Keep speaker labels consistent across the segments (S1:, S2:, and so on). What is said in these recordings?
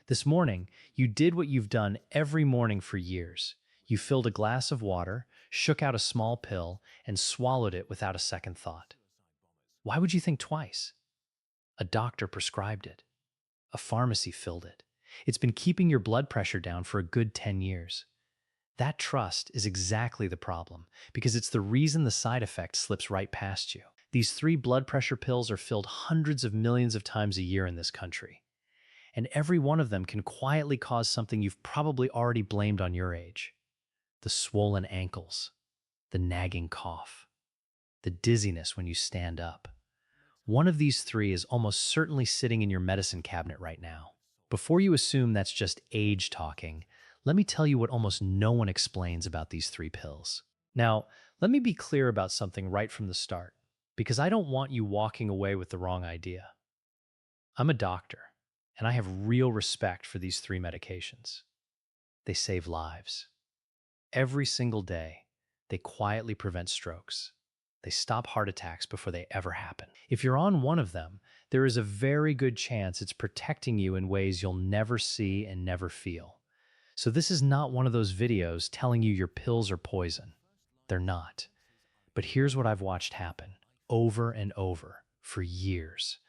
S1: This morning, you did what you've done every morning for years. You filled a glass of water, shook out a small pill, and swallowed it without a second thought. Why would you think twice? A doctor prescribed it. A pharmacy filled it. It's been keeping your blood pressure down for a good 10 years. That trust is exactly the problem, because it's the reason the side effect slips right past you. These 3 blood pressure pills are filled hundreds of millions of times a year in this country. And every one of them can quietly cause something you've probably already blamed on your age. The swollen ankles, the nagging cough, the dizziness when you stand up. One of these 3 is almost certainly sitting in your medicine cabinet right now. Before you assume that's just age talking, let me tell you what almost no one explains about these 3 pills. Now, let me be clear about something right from the start, because I don't want you walking away with the wrong idea. I'm a doctor, and I have real respect for these 3 medications. They save lives. Every single day, they quietly prevent strokes. They stop heart attacks before they ever happen. If you're on one of them, there is a very good chance it's protecting you in ways you'll never see and never feel. So this is not one of those videos telling you your pills are poison. They're not. But here's what I've watched happen over and over for years.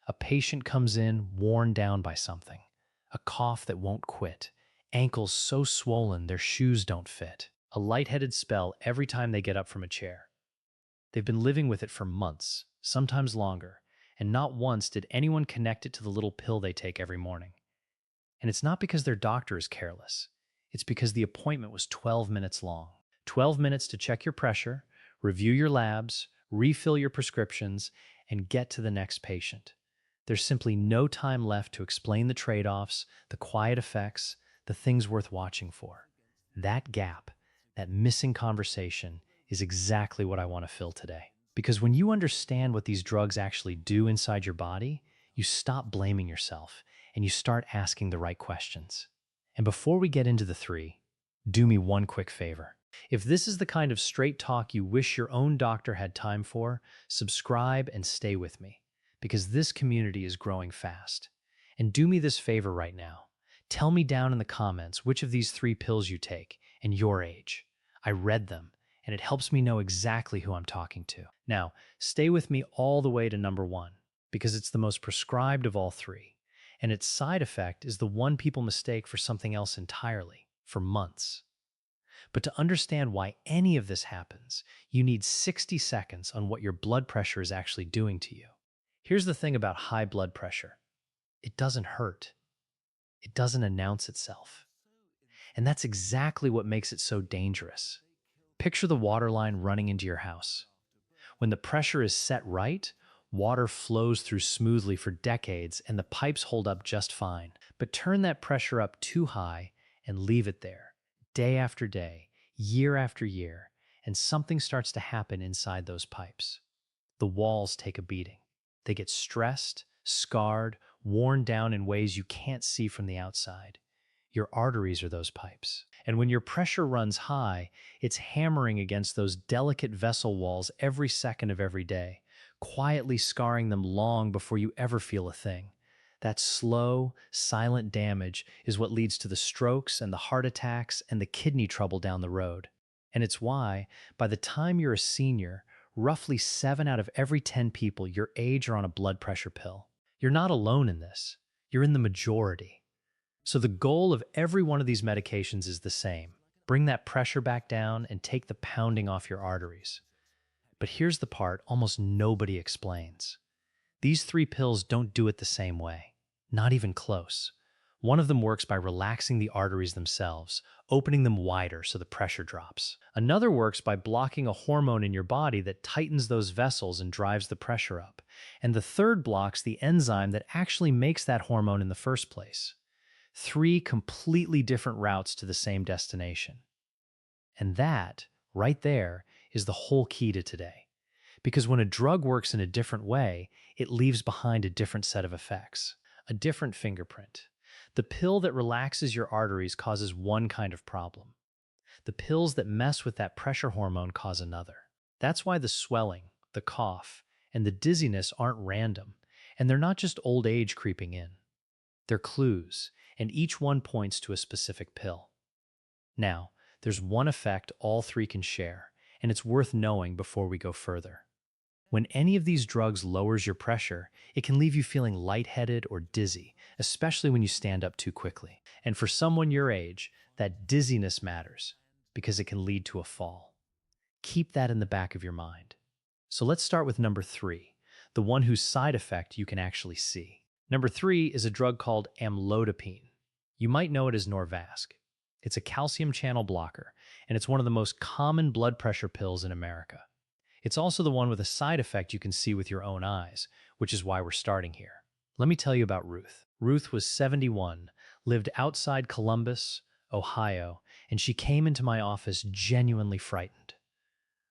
S1: A patient comes in worn down by something, a cough that won't quit, ankles so swollen their shoes don't fit, a lightheaded spell every time they get up from a chair. They've been living with it for months, sometimes longer, and not once did anyone connect it to the little pill they take every morning. And it's not because their doctor is careless. It's because the appointment was 12 minutes long. 12 minutes to check your pressure, review your labs, refill your prescriptions, and get to the next patient. There's simply no time left to explain the trade-offs, the quiet effects, the things worth watching for. That gap, that missing conversation, is exactly what I want to fill today. Because when you understand what these drugs actually do inside your body, you stop blaming yourself and you start asking the right questions. And before we get into the 3, do me one quick favor. If this is the kind of straight talk you wish your own doctor had time for, subscribe and stay with me, because this community is growing fast. And do me this favor right now. Tell me down in the comments which of these 3 pills you take and your age. I read them, and it helps me know exactly who I'm talking to. Now, stay with me all the way to number 1, because it's the most prescribed of all 3, and its side effect is the one people mistake for something else entirely, for months. But to understand why any of this happens, you need 60 seconds on what your blood pressure is actually doing to you. Here's the thing about high blood pressure. It doesn't hurt. It doesn't announce itself. And that's exactly what makes it so dangerous. Picture the water line running into your house. When the pressure is set right, water flows through smoothly for decades and the pipes hold up just fine. But turn that pressure up too high and leave it there, day after day, year after year, and something starts to happen inside those pipes. The walls take a beating. They get stressed, scarred, worn down in ways you can't see from the outside. Your arteries are those pipes. And when your pressure runs high, it's hammering against those delicate vessel walls every second of every day, quietly scarring them long before you ever feel a thing. That slow, silent damage is what leads to the strokes and the heart attacks and the kidney trouble down the road. And it's why, by the time you're a senior, roughly 7 out of every 10 people your age are on a blood pressure pill. You're not alone in this. You're in the majority. So the goal of every one of these medications is the same. Bring that pressure back down and take the pounding off your arteries. But here's the part almost nobody explains. These 3 pills don't do it the same way. Not even close. One of them works by relaxing the arteries themselves, opening them wider so the pressure drops. Another works by blocking a hormone in your body that tightens those vessels and drives the pressure up. And the third blocks the enzyme that actually makes that hormone in the first place. 3 completely different routes to the same destination. And that, right there, is the whole key to today. Because when a drug works in a different way, it leaves behind a different set of effects, a different fingerprint. The pill that relaxes your arteries causes one kind of problem. The pills that mess with that pressure hormone cause another. That's why the swelling, the cough, and the dizziness aren't random, and they're not just old age creeping in. They're clues, and each one points to a specific pill. Now, there's one effect all three can share, and it's worth knowing before we go further. When any of these drugs lowers your pressure, it can leave you feeling lightheaded or dizzy, especially when you stand up too quickly. And for someone your age, that dizziness matters because it can lead to a fall. Keep that in the back of your mind. So let's start with number 3, the one whose side effect you can actually see. Number 3 is a drug called amlodipine. You might know it as Norvasc. It's a calcium channel blocker, and it's one of the most common blood pressure pills in America. It's also the one with a side effect you can see with your own eyes, which is why we're starting here. Let me tell you about Ruth. Ruth was 71, lived outside Columbus, Ohio, and she came into my office genuinely frightened.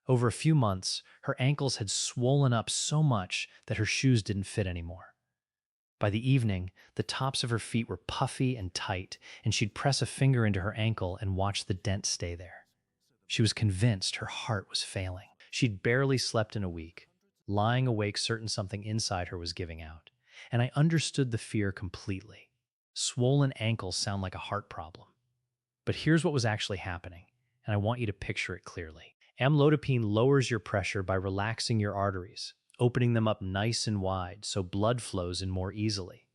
S1: Over a few months, her ankles had swollen up so much that her shoes didn't fit anymore. By the evening, the tops of her feet were puffy and tight, and she'd press a finger into her ankle and watch the dent stay there. She was convinced her heart was failing. She'd barely slept in a week, lying awake certain something inside her was giving out. And I understood the fear completely. Swollen ankles sound like a heart problem. But here's what was actually happening, and I want you to picture it clearly. Amlodipine lowers your pressure by relaxing your arteries, opening them up nice and wide so blood flows in more easily.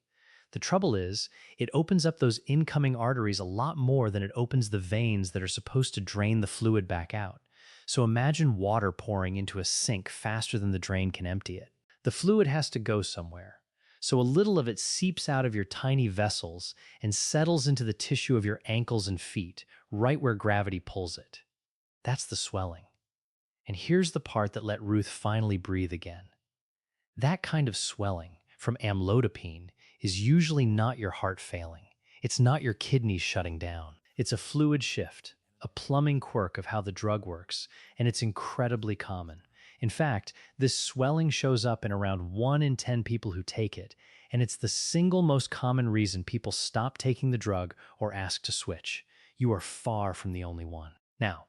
S1: The trouble is, it opens up those incoming arteries a lot more than it opens the veins that are supposed to drain the fluid back out. So imagine water pouring into a sink faster than the drain can empty it. The fluid has to go somewhere, so a little of it seeps out of your tiny vessels and settles into the tissue of your ankles and feet, right where gravity pulls it. That's the swelling. And here's the part that let Ruth finally breathe again. That kind of swelling from amlodipine is usually not your heart failing. It's not your kidneys shutting down. It's a fluid shift, a plumbing quirk of how the drug works, and it's incredibly common. In fact, this swelling shows up in around 1 in 10 people who take it, and it's the single most common reason people stop taking the drug or ask to switch. You are far from the only one. Now,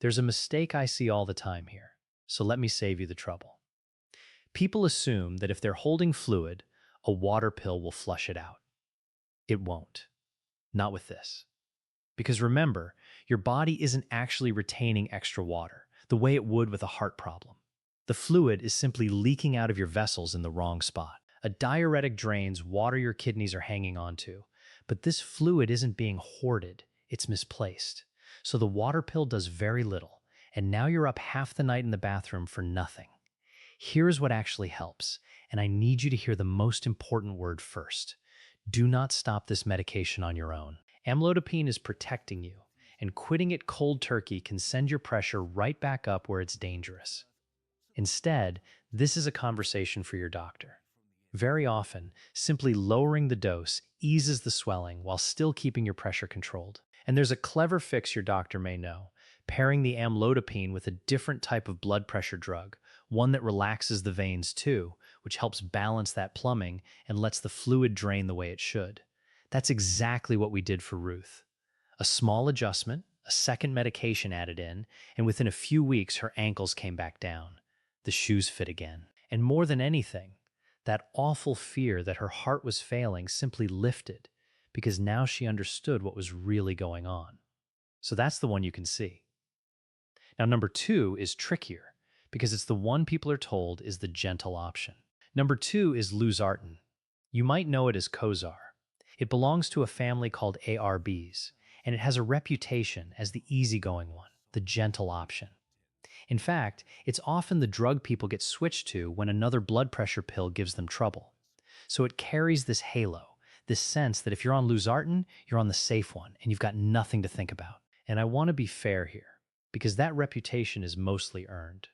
S1: there's a mistake I see all the time here, so let me save you the trouble. People assume that if they're holding fluid, a water pill will flush it out. It won't. Not with this. Because remember, your body isn't actually retaining extra water, the way it would with a heart problem. The fluid is simply leaking out of your vessels in the wrong spot. A diuretic drains water your kidneys are hanging onto, but this fluid isn't being hoarded, it's misplaced. So the water pill does very little, and now you're up half the night in the bathroom for nothing. Here's what actually helps, and I need you to hear the most important word first. Do not stop this medication on your own. Amlodipine is protecting you, and quitting it cold turkey can send your pressure right back up where it's dangerous. Instead, this is a conversation for your doctor. Very often, simply lowering the dose eases the swelling while still keeping your pressure controlled. And there's a clever fix your doctor may know, pairing the amlodipine with a different type of blood pressure drug, one that relaxes the veins too, which helps balance that plumbing and lets the fluid drain the way it should. That's exactly what we did for Ruth. A small adjustment, a second medication added in, and within a few weeks her ankles came back down. The shoes fit again. And more than anything, that awful fear that her heart was failing simply lifted because now she understood what was really going on. So that's the one you can see. Now, number 2 is trickier because it's the one people are told is the gentle option. Number 2 is Losartan. You might know it as Cozaar. It belongs to a family called ARBs, and it has a reputation as the easygoing one, the gentle option. In fact, it's often the drug people get switched to when another blood pressure pill gives them trouble. So it carries this halo, this sense that if you're on Losartan, you're on the safe one, and you've got nothing to think about. And I want to be fair here, because that reputation is mostly earned.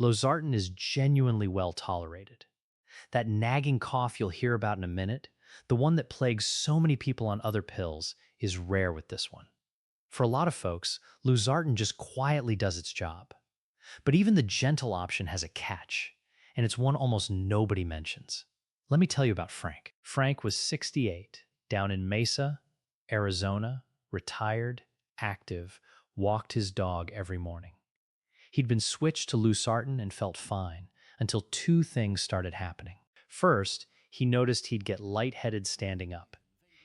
S1: Losartan is genuinely well tolerated. That nagging cough you'll hear about in a minute, the one that plagues so many people on other pills, is rare with this one. For a lot of folks, Losartan just quietly does its job. But even the gentle option has a catch, and it's one almost nobody mentions. Let me tell you about Frank. Frank was 68, down in Mesa, Arizona, retired, active, walked his dog every morning. He'd been switched to Losartan and felt fine until 2 things started happening. First, he noticed he'd get lightheaded standing up.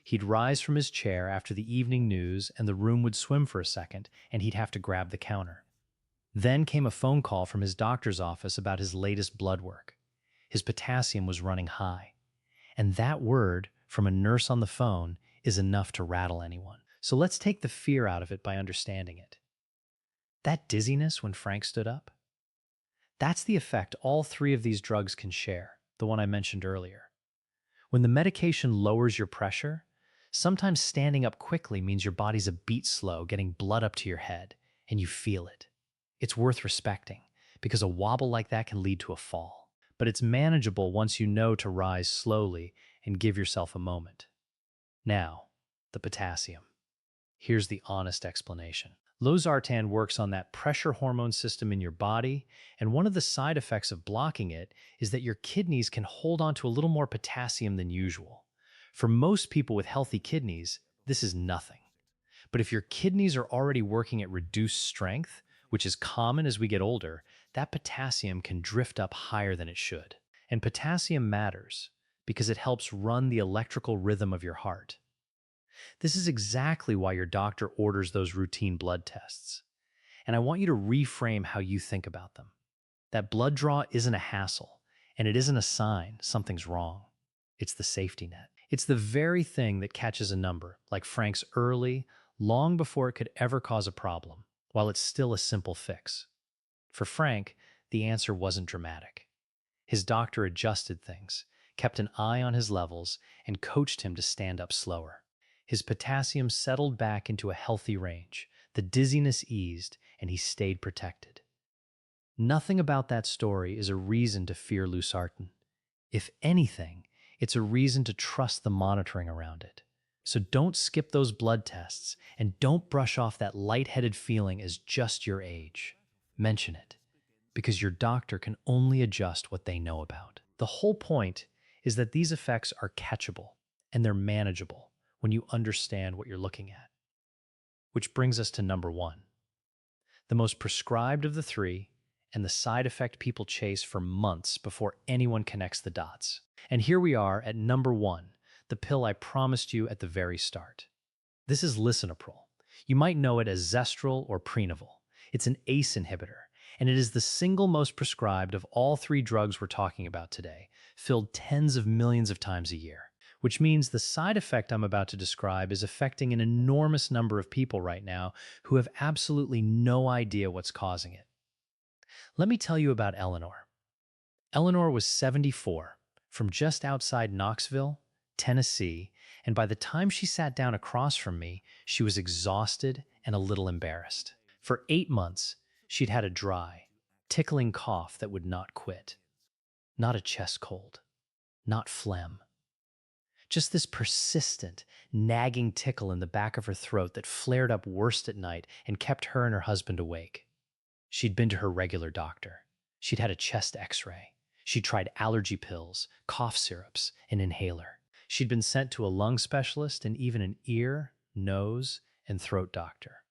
S1: He'd rise from his chair after the evening news and the room would swim for a second and he'd have to grab the counter. Then came a phone call from his doctor's office about his latest blood work. His potassium was running high. And that word from a nurse on the phone is enough to rattle anyone. So let's take the fear out of it by understanding it. That dizziness when Frank stood up? That's the effect all three of these drugs can share, the one I mentioned earlier. When the medication lowers your pressure, sometimes standing up quickly means your body's a beat slow, getting blood up to your head, and you feel it. It's worth respecting, because a wobble like that can lead to a fall. But it's manageable once you know to rise slowly and give yourself a moment. Now, the potassium. Here's the honest explanation. Losartan works on that pressure hormone system in your body, and one of the side effects of blocking it is that your kidneys can hold on to a little more potassium than usual. For most people with healthy kidneys, this is nothing. But if your kidneys are already working at reduced strength, which is common as we get older, that potassium can drift up higher than it should. And potassium matters because it helps run the electrical rhythm of your heart. This is exactly why your doctor orders those routine blood tests. And I want you to reframe how you think about them. That blood draw isn't a hassle, and it isn't a sign something's wrong. It's the safety net. It's the very thing that catches a number, like Frank's early, long before it could ever cause a problem, while it's still a simple fix. For Frank, the answer wasn't dramatic. His doctor adjusted things, kept an eye on his levels, and coached him to stand up slower. His potassium settled back into a healthy range, the dizziness eased, and he stayed protected. Nothing about that story is a reason to fear Losartan. If anything, it's a reason to trust the monitoring around it. So don't skip those blood tests, and don't brush off that lightheaded feeling as just your age. Mention it, because your doctor can only adjust what they know about. The whole point is that these effects are catchable, and they're manageable when you understand what you're looking at. Which brings us to number 1. The most prescribed of the three, and the side effect people chase for months before anyone connects the dots. And here we are at number 1, the pill I promised you at the very start. This is Lisinopril. You might know it as Zestril or Prenaval. It's an ACE inhibitor, and it is the single most prescribed of all three drugs we're talking about today, filled tens of millions of times a year. Which means the side effect I'm about to describe is affecting an enormous number of people right now who have absolutely no idea what's causing it. Let me tell you about Eleanor. Eleanor was 74, from just outside Knoxville, Tennessee, and by the time she sat down across from me, she was exhausted and a little embarrassed. For 8 months, she'd had a dry, tickling cough that would not quit. Not a chest cold, not phlegm. Just this persistent, nagging tickle in the back of her throat that flared up worst at night and kept her and her husband awake. She'd been to her regular doctor. She'd had a chest x-ray. She'd tried allergy pills, cough syrups, an inhaler. She'd been sent to a lung specialist and even an ear, nose, and throat doctor.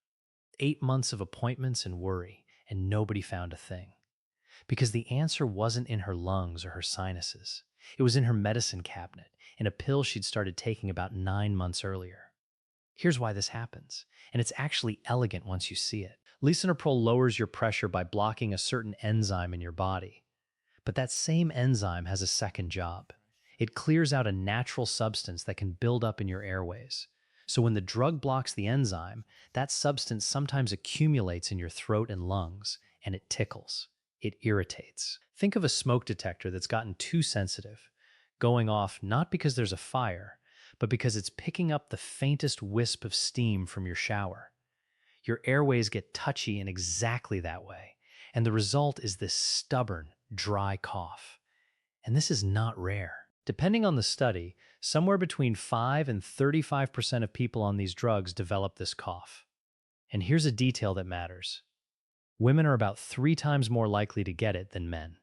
S1: 8 months of appointments and worry, and nobody found a thing. Because the answer wasn't in her lungs or her sinuses. It was in her medicine cabinet, in a pill she'd started taking about 9 months earlier. Here's why this happens, and it's actually elegant once you see it. Lisinopril lowers your pressure by blocking a certain enzyme in your body. But that same enzyme has a second job. It clears out a natural substance that can build up in your airways. So when the drug blocks the enzyme, that substance sometimes accumulates in your throat and lungs, and it tickles. It irritates. Think of a smoke detector that's gotten too sensitive, going off not because there's a fire, but because it's picking up the faintest wisp of steam from your shower. Your airways get touchy in exactly that way, and the result is this stubborn, dry cough. And this is not rare. Depending on the study, somewhere between 5 and 35% of people on these drugs develop this cough. And here's a detail that matters. Women are about 3 times more likely to get it than men.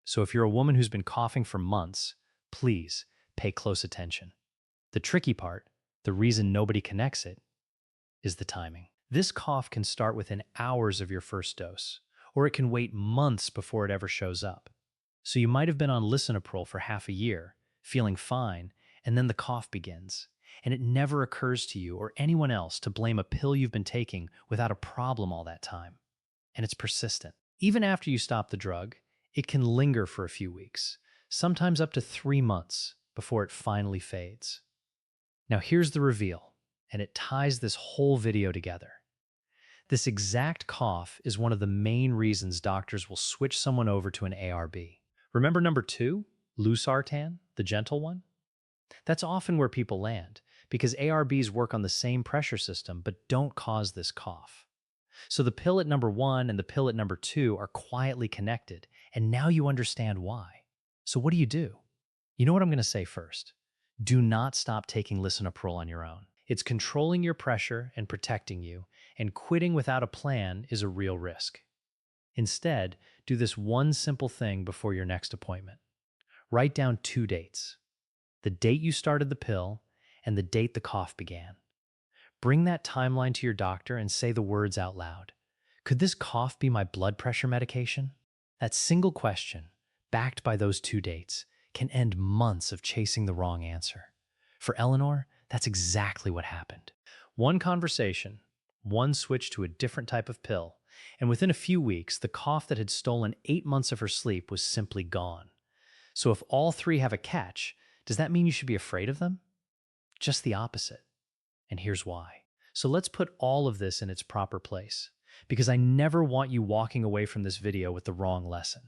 S1: So if you're a woman who's been coughing for months, please pay close attention. The tricky part, the reason nobody connects it, is the timing. This cough can start within hours of your first dose, or it can wait months before it ever shows up. So you might have been on Lisinopril for half a year, feeling fine, and then the cough begins. And it never occurs to you or anyone else to blame a pill you've been taking without a problem all that time. And it's persistent. Even after you stop the drug, it can linger for a few weeks, sometimes up to 3 months before it finally fades. Now here's the reveal, and it ties this whole video together. This exact cough is one of the main reasons doctors will switch someone over to an ARB. Remember number 2, Losartan, the gentle one? That's often where people land, because ARBs work on the same pressure system but don't cause this cough. So the pill at number 1 and the pill at number 2 are quietly connected, and now you understand why. So what do? You know what I'm going to say first. Do not stop taking Lisinopril on your own. It's controlling your pressure and protecting you, and quitting without a plan is a real risk. Instead, do this one simple thing before your next appointment. Write down 2 dates: the date you started the pill and the date the cough began. Bring that timeline to your doctor and say the words out loud. Could this cough be my blood pressure medication? That single question, backed by those 2 dates, can end months of chasing the wrong answer. For Eleanor, that's exactly what happened. One conversation, one switch to a different type of pill, and within a few weeks, the cough that had stolen 8 months of her sleep was simply gone. So if all 3 have a catch, does that mean you should be afraid of them? Just the opposite. And here's why. So let's put all of this in its proper place, because I never want you walking away from this video with the wrong lesson.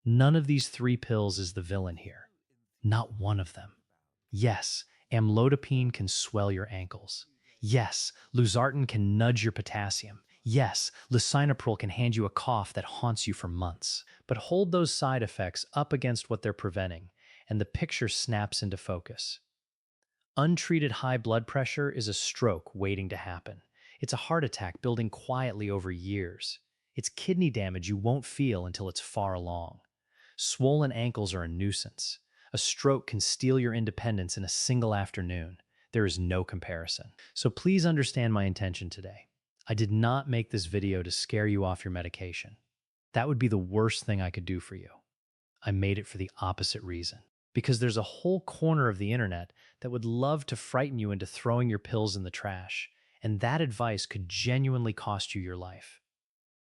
S1: None of these 3 pills is the villain here. Not one of them. Yes, Amlodipine can swell your ankles. Yes, Losartan can nudge your potassium. Yes, Lisinopril can hand you a cough that haunts you for months. But hold those side effects up against what they're preventing, and the picture snaps into focus. Untreated high blood pressure is a stroke waiting to happen. It's a heart attack building quietly over years. It's kidney damage you won't feel until it's far along. Swollen ankles are a nuisance. A stroke can steal your independence in a single afternoon. There is no comparison. So please understand my intention today. I did not make this video to scare you off your medication. That would be the worst thing I could do for you. I made it for the opposite reason. Because there's a whole corner of the internet that would love to frighten you into throwing your pills in the trash, and that advice could genuinely cost you your life.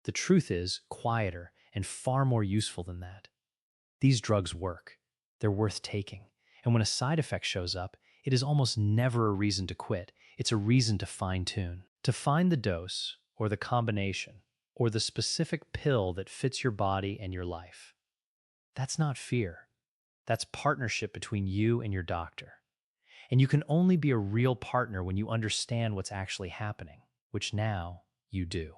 S1: The truth is quieter and far more useful than that. These drugs work. They're worth taking. And when a side effect shows up, it is almost never a reason to quit. It's a reason to fine-tune. To find the dose, or the combination, or the specific pill that fits your body and your life. That's not fear. That's partnership between you and your doctor. And you can only be a real partner when you understand what's actually happening, which now you do.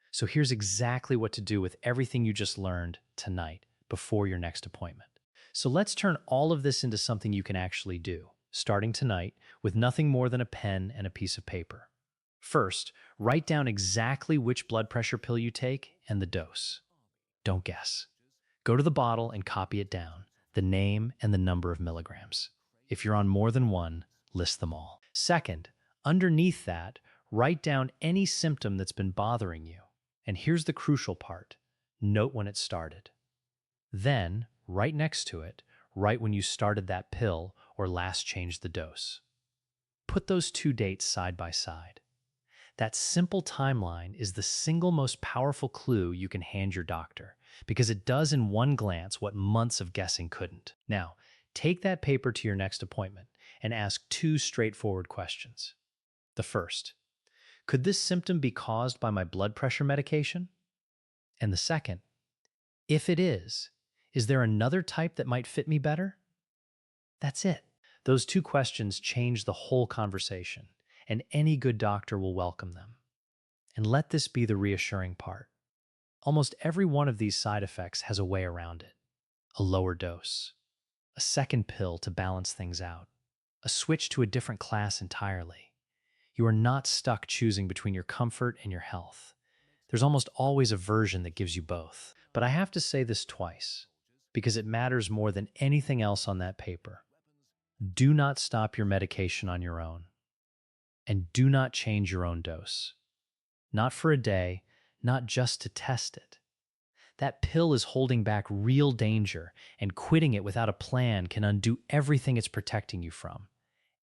S1: So here's exactly what to do with everything you just learned tonight before your next appointment. So let's turn all of this into something you can actually do, starting tonight with nothing more than a pen and a piece of paper. First, write down exactly which blood pressure pill you take and the dose. Don't guess. Go to the bottle and copy it down, the name and the number of milligrams. If you're on more than one, list them all. Second, underneath that, write down any symptom that's been bothering you. And here's the crucial part. Note when it started. Then, right next to it, write when you started that pill or last changed the dose. Put those 2 dates side by side. That simple timeline is the single most powerful clue you can hand your doctor, because it does in one glance what months of guessing couldn't. Now, take that paper to your next appointment and ask 2 straightforward questions. The first, could this symptom be caused by my blood pressure medication? And the second, if it is there another type that might fit me better? That's it. Those 2 questions change the whole conversation, and any good doctor will welcome them. And let this be the reassuring part. Almost every one of these side effects has a way around it. A lower dose, a second pill to balance things out, a switch to a different class entirely. You are not stuck choosing between your comfort and your health. There's almost always a version that gives you both. But I have to say this twice, because it matters more than anything else on that paper. Do not stop your medication on your own. And do not change your own dose. Not for a day, not just to test it. That pill is holding back real danger, and quitting it without a plan can undo everything it's protecting you from.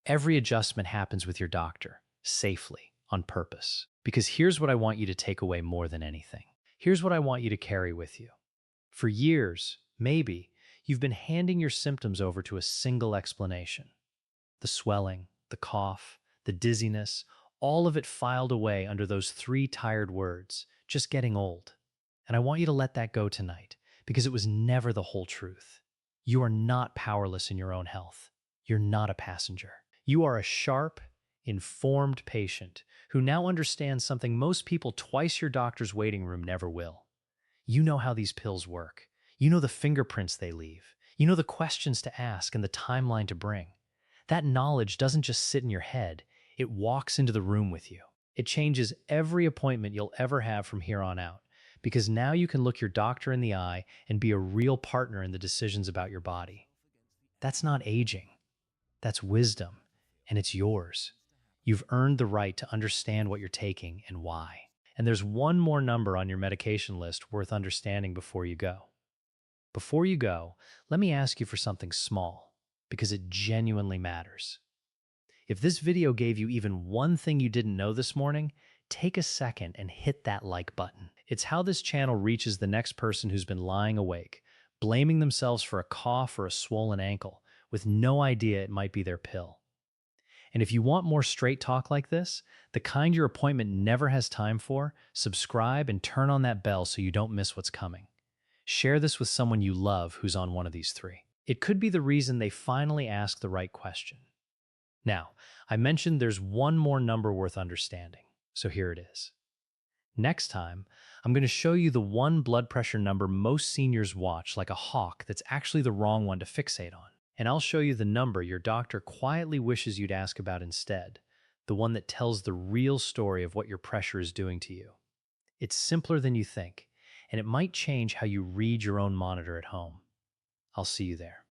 S1: Every adjustment happens with your doctor, safely, on purpose. Because here's what I want you to take away more than anything. Here's what I want you to carry with you. For years, maybe, you've been handing your symptoms over to a single explanation. The swelling, the cough, the dizziness, all of it filed away under those three tired words, just getting old. And I want you to let that go tonight, because it was never the whole truth. You are not powerless in your own health. You're not a passenger. You are a sharp, informed patient who now understands something most people twice your doctor's waiting room never will. You know how these pills work. You know the fingerprints they leave. You know the questions to ask and the timeline to bring. That knowledge doesn't just sit in your head, it walks into the room with you. It changes every appointment you'll ever have from here on out, because now you can look your doctor in the eye and be a real partner in the decisions about your body. That's not aging, that's wisdom, and it's yours. You've earned the right to understand what you're taking and why. And there's one more number on your medication list worth understanding before you go. Before you go, let me ask you for something small, because it genuinely matters. If this video gave you even one thing you didn't know this morning, take a second and hit that like button. It's how this channel reaches the next person who's been lying awake, blaming themselves for a cough or a swollen ankle, with no idea it might be their pill. And if you want more straight talk like this, the kind your appointment never has time for, subscribe and turn on that bell so you don't miss what's coming. Share this with someone you love who's on one of these three. It could be the reason they finally ask the right question. Now, I mentioned there's one more number worth understanding, so here it is. Next time, I'm going to show you the one blood pressure number most seniors watch like a hawk that's actually the wrong one to fixate on. And I'll show you the number your doctor quietly wishes you'd ask about instead, the one that tells the real story of what your pressure is doing to you. It's simpler than you think, and it might change how you read your own monitor at home. I'll see you there.